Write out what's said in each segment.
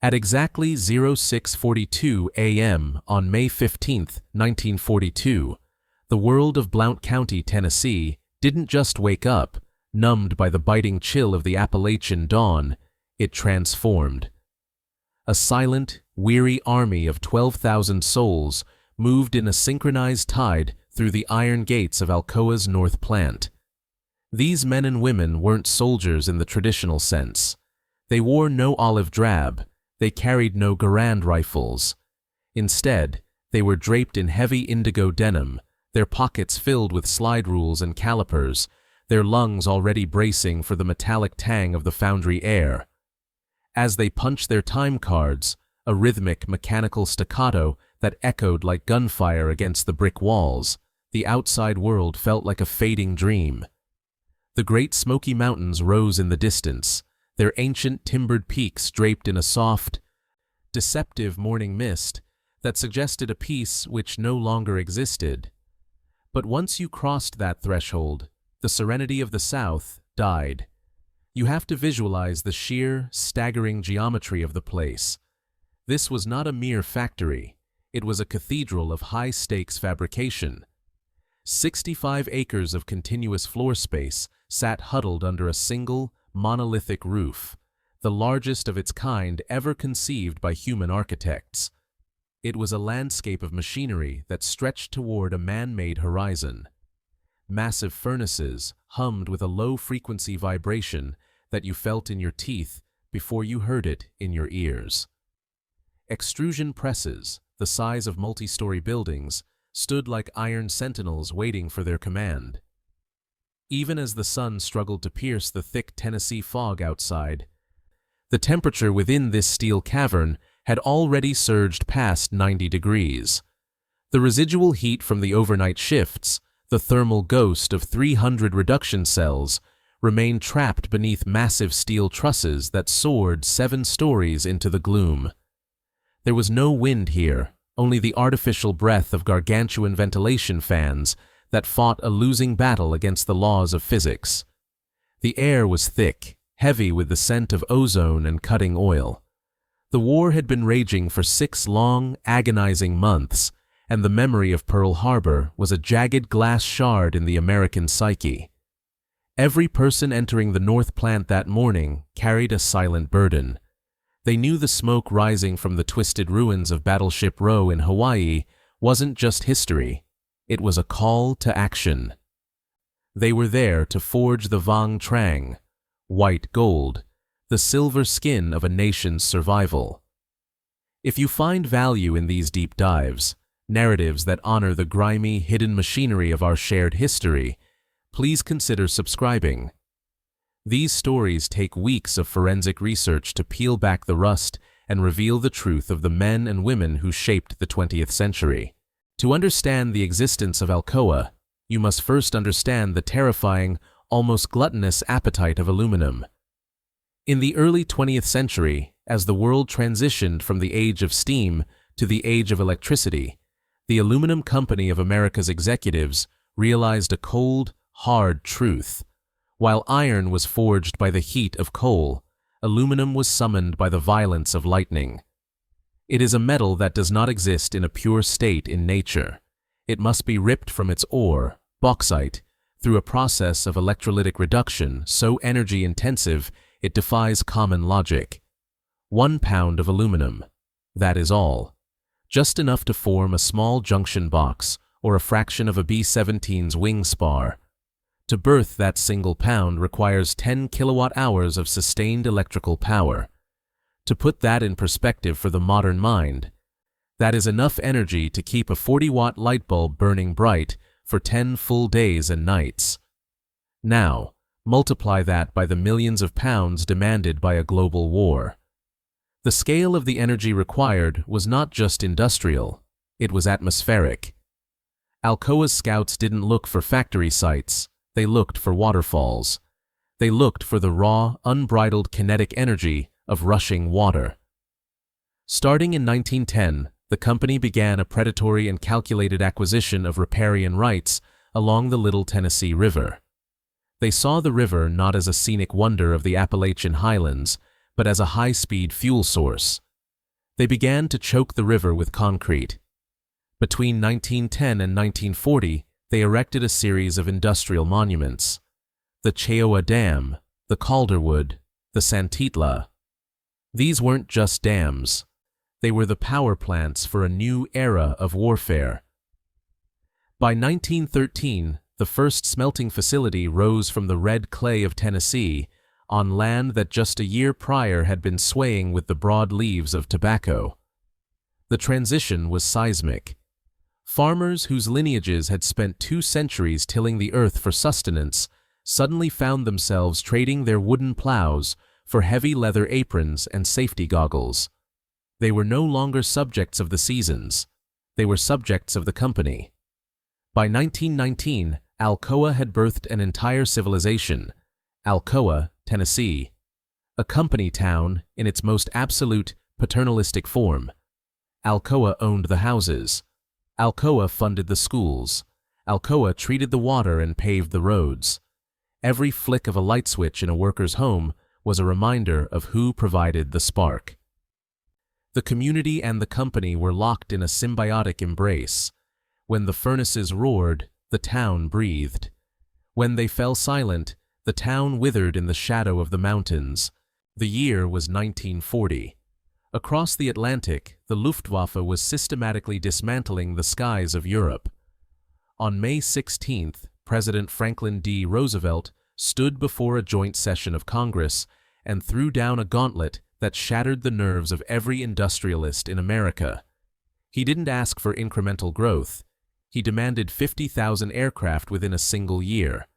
At exactly 06:42 a.m. on May 15, 1942, the world of Blount County, Tennessee, didn't just wake up, numbed by the biting chill of the Appalachian dawn. It transformed. A silent, weary army of 12,000 souls moved in a synchronized tide through the iron gates of Alcoa's North Plant. These men and women weren't soldiers in the traditional sense. They wore no olive drab. They carried no Garand rifles. Instead, they were draped in heavy indigo denim, their pockets filled with slide rules and calipers, their lungs already bracing for the metallic tang of the foundry air. As they punched their time cards, a rhythmic, mechanical staccato that echoed like gunfire against the brick walls, the outside world felt like a fading dream. The Great Smoky Mountains rose in the distance, their ancient timbered peaks draped in a soft, deceptive morning mist that suggested a peace which no longer existed. But once you crossed that threshold, the serenity of the South died. You have to visualize the sheer, staggering geometry of the place. This was not a mere factory. It was a cathedral of high-stakes fabrication. 65 acres of continuous floor space sat huddled under a single, monolithic roof, the largest of its kind ever conceived by human architects. It was a landscape of machinery that stretched toward a man-made horizon. Massive furnaces hummed with a low-frequency vibration that you felt in your teeth before you heard it in your ears. Extrusion presses, the size of multi-story buildings, stood like iron sentinels waiting for their command. Even as the sun struggled to pierce the thick Tennessee fog outside, the temperature within this steel cavern had already surged past 90 degrees. The residual heat from the overnight shifts, the thermal ghost of 300 reduction cells, remained trapped beneath massive steel trusses that soared 7 stories into the gloom. There was no wind here, only the artificial breath of gargantuan ventilation fans that fought a losing battle against the laws of physics. The air was thick, heavy with the scent of ozone and cutting oil. The war had been raging for 6 long, agonizing months, and the memory of Pearl Harbor was a jagged glass shard in the American psyche. Every person entering the North Plant that morning carried a silent burden. They knew the smoke rising from the twisted ruins of Battleship Row in Hawaii wasn't just history. It was a call to action. They were there to forge the Vang Trang, white gold, the silver skin of a nation's survival. If you find value in these deep dives, narratives that honor the grimy, hidden machinery of our shared history, please consider subscribing. These stories take weeks of forensic research to peel back the rust and reveal the truth of the men and women who shaped the 20th century. To understand the existence of Alcoa, you must first understand the terrifying, almost gluttonous appetite of aluminum. In the early 20th century, as the world transitioned from the age of steam to the age of electricity, the aluminum company of America's executives realized a cold, hard truth. While iron was forged by the heat of coal, aluminum was summoned by the violence of lightning. It is a metal that does not exist in a pure state in nature. It must be ripped from its ore, bauxite, through a process of electrolytic reduction so energy-intensive it defies common logic. 1 pound of aluminum. That is all. Just enough to form a small junction box or a fraction of a B-17's wing spar. To birth that single pound requires 10 kilowatt-hours of sustained electrical power. To put that in perspective for the modern mind, that is enough energy to keep a 40-watt light bulb burning bright for 10 full days and nights. Now, multiply that by the millions of pounds demanded by a global war. The scale of the energy required was not just industrial, it was atmospheric. Alcoa's scouts didn't look for factory sites, they looked for waterfalls. They looked for the raw, unbridled kinetic energy of rushing water. Starting in 1910, the company began a predatory and calculated acquisition of riparian rights along the Little Tennessee River. They saw the river not as a scenic wonder of the Appalachian highlands, but as a high-speed fuel source, They began to choke the river with concrete. Between 1910 and 1940, they erected a series of industrial monuments: the Cheoah Dam, the Calderwood, the Santitla. These weren't just dams. They were the power plants for a new era of warfare. By 1913, the first smelting facility rose from the red clay of Tennessee on land that just a year prior had been swaying with the broad leaves of tobacco. The transition was seismic. Farmers whose lineages had spent 2 centuries tilling the earth for sustenance suddenly found themselves trading their wooden plows for heavy leather aprons and safety goggles. They were no longer subjects of the seasons. They were subjects of the company. By 1919, Alcoa had birthed an entire civilization, Alcoa, Tennessee, a company town in its most absolute, paternalistic form. Alcoa owned the houses. Alcoa funded the schools. Alcoa treated the water and paved the roads. Every flick of a light switch in a worker's home was a reminder of who provided the spark. The community and the company were locked in a symbiotic embrace. When the furnaces roared, the town breathed. When they fell silent, the town withered in the shadow of the mountains. The year was 1940. Across the Atlantic, the Luftwaffe was systematically dismantling the skies of Europe. On May 16th, President Franklin D. Roosevelt stood before a joint session of Congress and threw down a gauntlet that shattered the nerves of every industrialist in America. He didn't ask for incremental growth. He demanded 50,000 aircraft within a single year.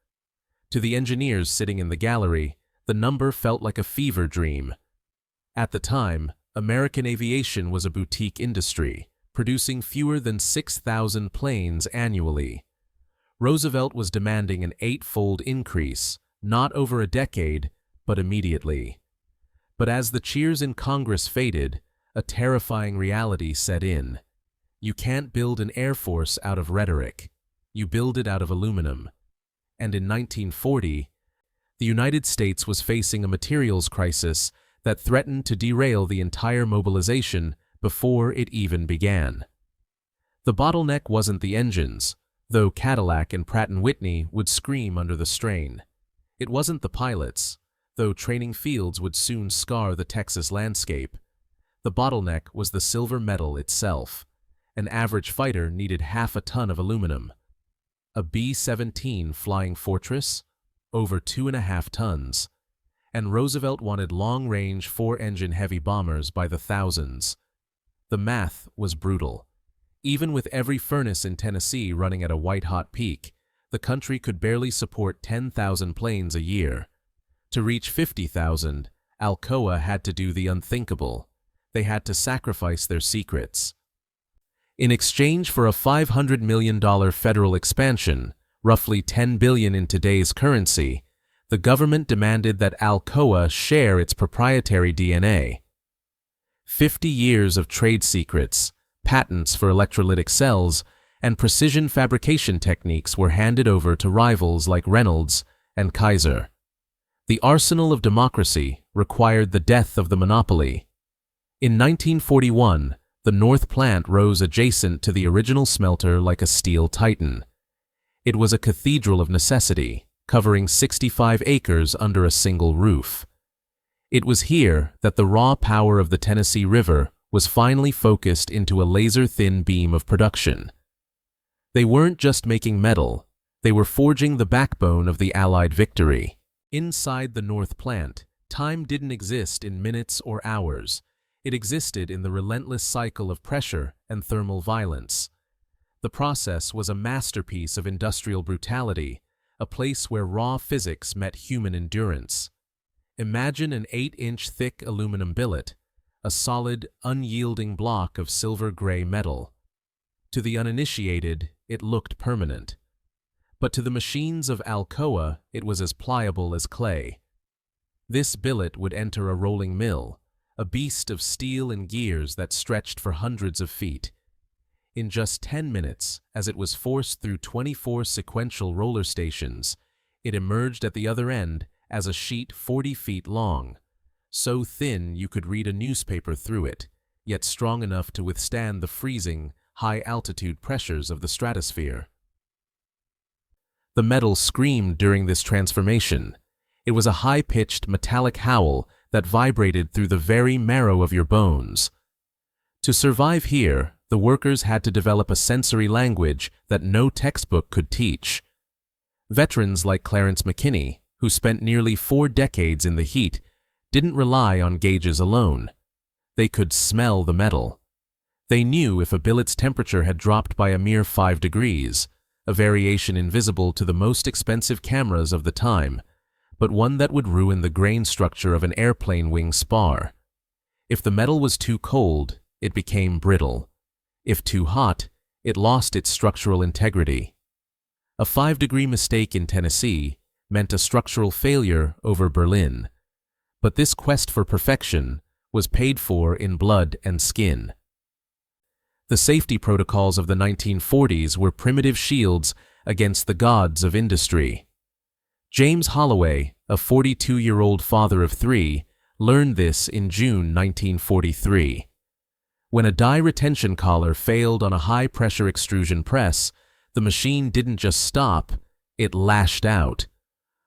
To the engineers sitting in the gallery, the number felt like a fever dream. At the time, American aviation was a boutique industry, producing fewer than 6,000 planes annually. Roosevelt was demanding an 8-fold increase, not over a decade, but immediately. But as the cheers in Congress faded, a terrifying reality set in. You can't build an air force out of rhetoric. You build it out of aluminum. And in 1940, the United States was facing a materials crisis that threatened to derail the entire mobilization before it even began. The bottleneck wasn't the engines, though Cadillac and Pratt & Whitney would scream under the strain. It wasn't the pilots, though training fields would soon scar the Texas landscape. The bottleneck was the silver metal itself. An average fighter needed half a ton of aluminum. A B-17 Flying Fortress? Over 2.5 tons. And Roosevelt wanted long-range 4-engine heavy bombers by the thousands. The math was brutal. Even with every furnace in Tennessee running at a white-hot peak, the country could barely support 10,000 planes a year. To reach 50,000, Alcoa had to do the unthinkable. They had to sacrifice their secrets. In exchange for a $500 million federal expansion, roughly $10 billion in today's currency, the government demanded that Alcoa share its proprietary DNA. 50 years of trade secrets, patents for electrolytic cells, and precision fabrication techniques were handed over to rivals like Reynolds and Kaiser. The arsenal of democracy required the death of the monopoly. In 1941, the North Plant rose adjacent to the original smelter like a steel titan. It was a cathedral of necessity, covering 65 acres under a single roof. It was here that the raw power of the Tennessee River was finally focused into a laser-thin beam of production. They weren't just making metal, they were forging the backbone of the Allied victory. Inside the North Plant, time didn't exist in minutes or hours. It existed in the relentless cycle of pressure and thermal violence. The process was a masterpiece of industrial brutality, a place where raw physics met human endurance. Imagine an 8-inch thick aluminum billet, a solid, unyielding block of silver-gray metal. To the uninitiated, it looked permanent. But to the machines of Alcoa, it was as pliable as clay. This billet would enter a rolling mill, a beast of steel and gears that stretched for hundreds of feet. In just 10 minutes, as it was forced through 24 sequential roller stations, it emerged at the other end as a sheet 40 feet long, so thin you could read a newspaper through it. yet strong enough to withstand the freezing, high-altitude pressures of the stratosphere. The metal screamed during this transformation. It was a high-pitched, metallic howl that vibrated through the very marrow of your bones. To survive here, the workers had to develop a sensory language that no textbook could teach. Veterans like Clarence McKinney, who spent nearly 4 decades in the heat, didn't rely on gauges alone. They could smell the metal. They knew if a billet's temperature had dropped by a mere 5 degrees, a variation invisible to the most expensive cameras of the time, but one that would ruin the grain structure of an airplane wing spar. If the metal was too cold, it became brittle. If too hot, it lost its structural integrity. A 5-degree mistake in Tennessee meant a structural failure over Berlin. But this quest for perfection was paid for in blood and skin. The safety protocols of the 1940s were primitive shields against the gods of industry. James Holloway, a 42-year-old father of 3, learned this in June 1943. When a die retention collar failed on a high-pressure extrusion press, the machine didn't just stop, it lashed out.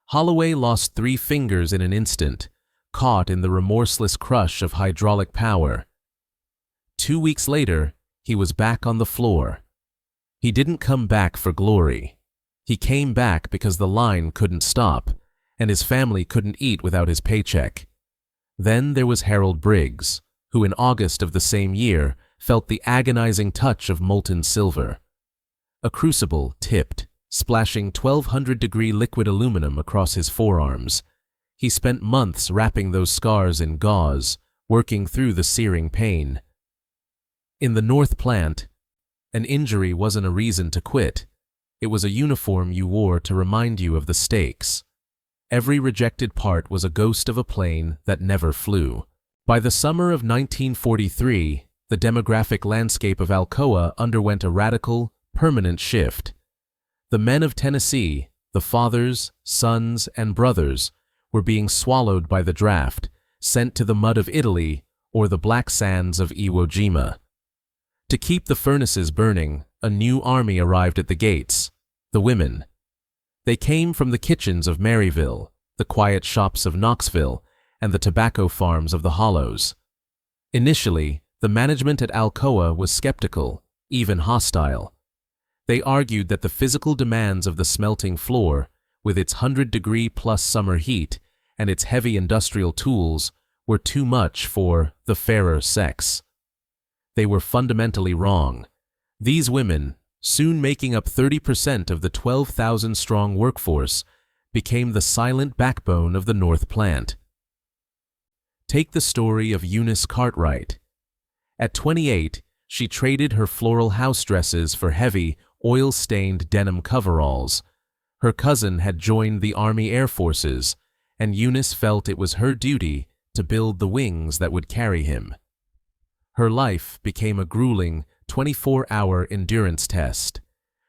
Holloway lost 3 fingers in an instant, caught in the remorseless crush of hydraulic power. 2 weeks later, he was back on the floor. He didn't come back for glory. He came back because the line couldn't stop, and his family couldn't eat without his paycheck. Then there was Harold Briggs, who in August of the same year felt the agonizing touch of molten silver. A crucible tipped, splashing 1200-degree liquid aluminum across his forearms. He spent months wrapping those scars in gauze, working through the searing pain. In the North Plant, an injury wasn't a reason to quit. It was a uniform you wore to remind you of the stakes. Every rejected part was a ghost of a plane that never flew. By the summer of 1943, the demographic landscape of Alcoa underwent a radical, permanent shift. The men of Tennessee, the fathers, sons, and brothers, were being swallowed by the draft, sent to the mud of Italy or the black sands of Iwo Jima. To keep the furnaces burning, a new army arrived at the gates, the women. They came from the kitchens of Maryville, the quiet shops of Knoxville, and the tobacco farms of the Hollows. Initially, the management at Alcoa was skeptical, even hostile. They argued that the physical demands of the smelting floor, with its 100-degree-plus summer heat and its heavy industrial tools, were too much for the fairer sex. They were fundamentally wrong. These women, soon making up 30% of the 12,000-strong workforce, became the silent backbone of the North Plant. Take the story of Eunice Cartwright. At 28, she traded her floral house dresses for heavy, oil-stained denim coveralls. Her cousin had joined the Army Air Forces, and Eunice felt it was her duty to build the wings that would carry him. Her life became a grueling, 24-hour endurance test.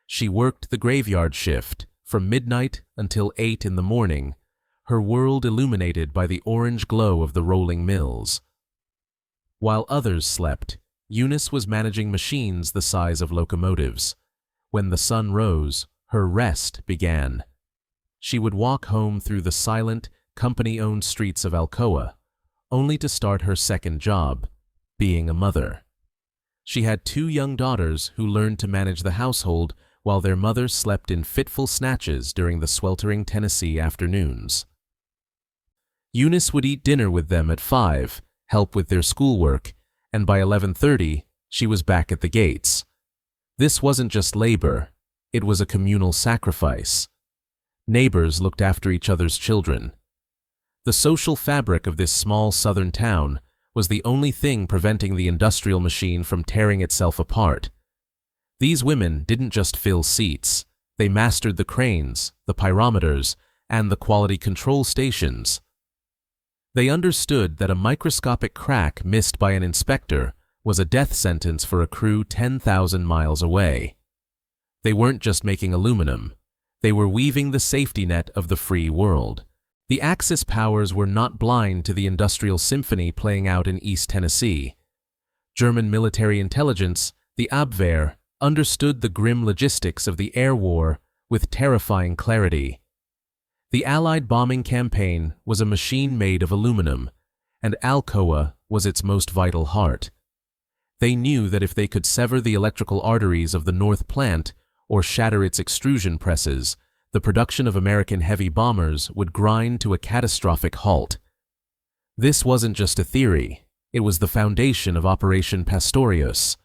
She worked the graveyard shift from midnight until 8 in the morning, her world illuminated by the orange glow of the rolling mills. While others slept, Eunice was managing machines the size of locomotives. When the sun rose, her rest began. She would walk home through the silent, company-owned streets of Alcoa, only to start her second job, being a mother. She had 2 young daughters who learned to manage the household while their mother slept in fitful snatches during the sweltering Tennessee afternoons. Eunice would eat dinner with them at 5, help with their schoolwork, and by 11:30, she was back at the gates. This wasn't just labor, it was a communal sacrifice. Neighbors looked after each other's children. The social fabric of this small southern town was the only thing preventing the industrial machine from tearing itself apart. These women didn't just fill seats, they mastered the cranes, the pyrometers, and the quality control stations. They understood that a microscopic crack missed by an inspector was a death sentence for a crew 10,000 miles away. They weren't just making aluminum, they were weaving the safety net of the free world. The Axis powers were not blind to the industrial symphony playing out in East Tennessee. German military intelligence, the Abwehr, understood the grim logistics of the air war with terrifying clarity. The Allied bombing campaign was a machine made of aluminum, and Alcoa was its most vital heart. They knew that if they could sever the electrical arteries of the North Plant or shatter its extrusion presses, the production of American heavy bombers would grind to a catastrophic halt. This wasn't just a theory, it was the foundation of Operation Pastorius.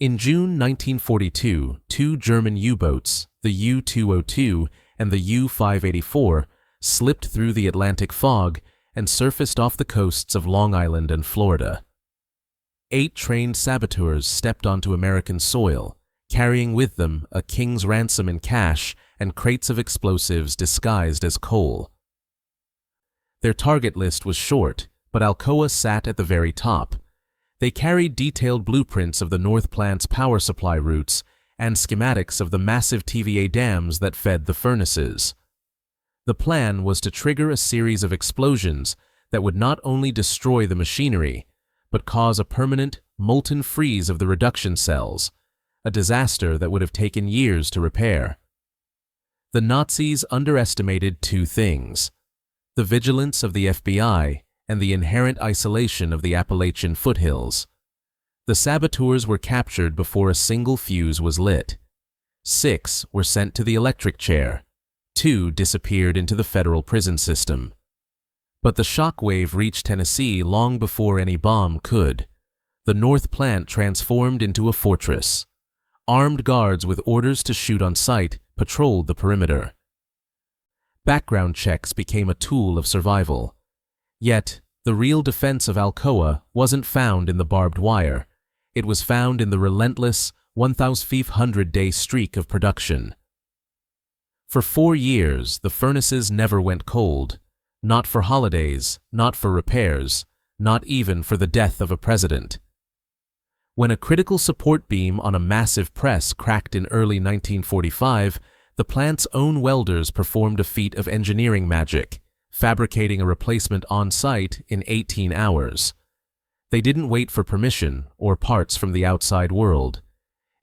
In June 1942, two German U-boats, the U-202 and the U-584, slipped through the Atlantic fog and surfaced off the coasts of Long Island and Florida. 8 trained saboteurs stepped onto American soil, carrying with them a king's ransom in cash and crates of explosives disguised as coal. Their target list was short, but Alcoa sat at the very top. They carried detailed blueprints of the North Plant's power supply routes and schematics of the massive TVA dams that fed the furnaces. The plan was to trigger a series of explosions that would not only destroy the machinery, but cause a permanent, molten freeze of the reduction cells, a disaster that would have taken years to repair. The Nazis underestimated 2 things: the vigilance of the FBI and the inherent isolation of the Appalachian foothills. The saboteurs were captured before a single fuse was lit. 6 were sent to the electric chair. 2 disappeared into the federal prison system. But the shockwave reached Tennessee long before any bomb could. The North Plant transformed into a fortress. Armed guards with orders to shoot on sight patrolled the perimeter. Background checks became a tool of survival. Yet, the real defense of Alcoa wasn't found in the barbed wire. It was found in the relentless 1,500-day streak of production. For 4 years, the furnaces never went cold. Not for holidays, not for repairs, not even for the death of a president. When a critical support beam on a massive press cracked in early 1945, the plant's own welders performed a feat of engineering magic, fabricating a replacement on-site in 18 hours. They didn't wait for permission or parts from the outside world.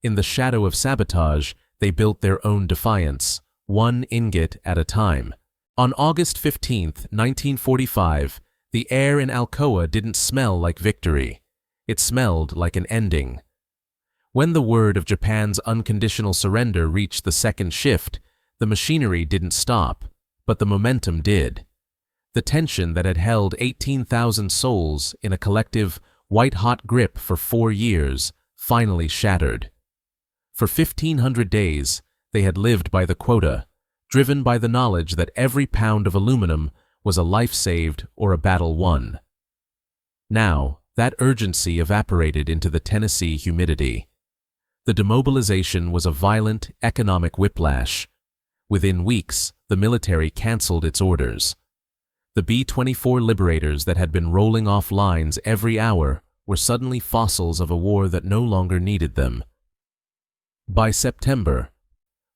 In the shadow of sabotage, they built their own defiance, one ingot at a time. On August 15, 1945, the air in Alcoa didn't smell like victory. It smelled like an ending. When the word of Japan's unconditional surrender reached the second shift, the machinery didn't stop, but the momentum did. The tension that had held 18,000 souls in a collective, white-hot grip for 4 years finally shattered. For 1,500 days, they had lived by the quota, driven by the knowledge that every pound of aluminum was a life saved or a battle won. Now, that urgency evaporated into the Tennessee humidity. The demobilization was a violent economic whiplash. Within weeks, the military canceled its orders. The B-24 Liberators that had been rolling off lines every hour were suddenly fossils of a war that no longer needed them. By September,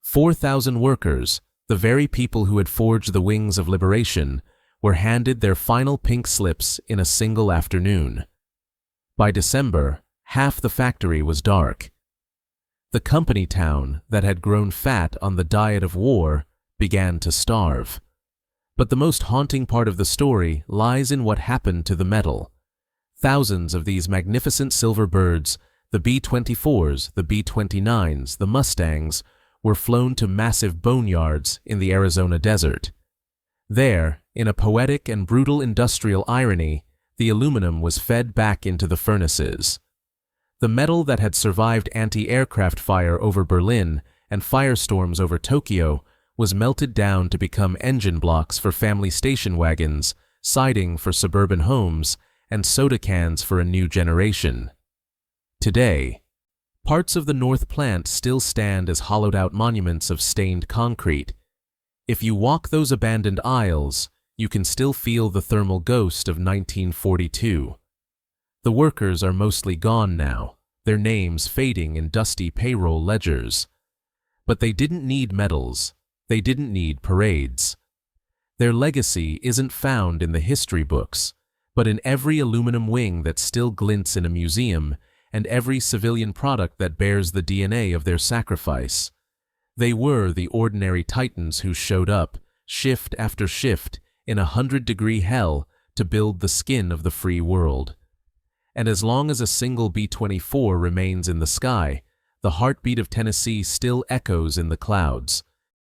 4,000 workers, the very people who had forged the wings of liberation, were handed their final pink slips in a single afternoon. By December, half the factory was dark. The company town that had grown fat on the diet of war began to starve. But the most haunting part of the story lies in what happened to the metal. Thousands of these magnificent silver birds, the B-24s, the B-29s, the Mustangs, were flown to massive boneyards in the Arizona desert. There, in a poetic and brutal industrial irony, the aluminum was fed back into the furnaces. The metal that had survived anti-aircraft fire over Berlin and firestorms over Tokyo was melted down to become engine blocks for family station wagons, siding for suburban homes, and soda cans for a new generation. Today, parts of the North Plant still stand as hollowed-out monuments of stained concrete. If you walk those abandoned aisles, you can still feel the thermal ghost of 1942. The workers are mostly gone now, their names fading in dusty payroll ledgers. But they didn't need medals. They didn't need parades. Their legacy isn't found in the history books, but in every aluminum wing that still glints in a museum and every civilian product that bears the DNA of their sacrifice. They were the ordinary titans who showed up, shift after shift, in 100-degree hell to build the skin of the free world. And as long as a single B-24 remains in the sky, the heartbeat of Tennessee still echoes in the clouds.